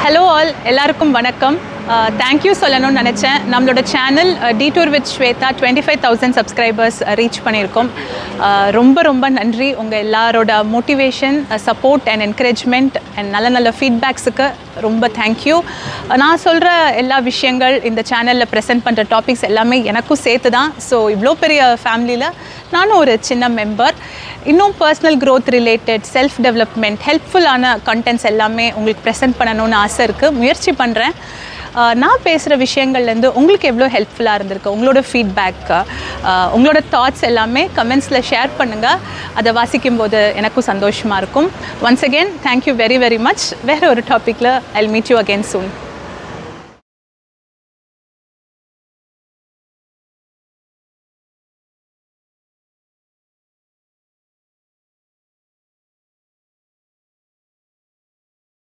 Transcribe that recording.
Hello all, எல்லாருக்கும் வணக்கம். Thank you சொல்லணும்னு நினைச்சேன். நம்மளோட channel Detour with Shweta 25,000 subscribers reach பண்ணியிருக்கோம். ரொம்ப நன்றி உங்கள் எல்லாரோட motivation, support and encouragement and நல்ல ஃபீட்பேக்ஸுக்கு ரொம்ப தேங்க்யூ. நான் சொல்கிற எல்லா விஷயங்கள் இந்த சேனலில் ப்ரெசென்ட் பண்ணுற டாபிக்ஸ் எல்லாமே எனக்கும் சேர்த்து தான். ஸோ இவ்வளோ பெரிய ஃபேமிலியில் நானும் ஒரு சின்ன மெம்பர். இன்னும் personal growth related, self development, ஹெல்ப்ஃபுல்லான கண்டென்ட்ஸ் எல்லாமே உங்களுக்கு ப்ரெசென்ட் பண்ணணும்னு ஆசை இருக்குது. முயற்சி பண்ணுறேன். நான் பேசுகிற விஷயங்கள்லேருந்து உங்களுக்கு எவ்வளோ ஹெல்ப்ஃபுல்லாக இருந்திருக்கு, உங்களோட ஃபீட்பேக், உங்களோட தாட்ஸ் எல்லாமே கமெண்ட்ஸில் ஷேர் பண்ணுங்கள். அதை வாசிக்கும்போது எனக்கும் சந்தோஷமாக இருக்கும். Once again thank you very much. வேறு ஒரு டாப்பிக்கில் I will meet you again soon.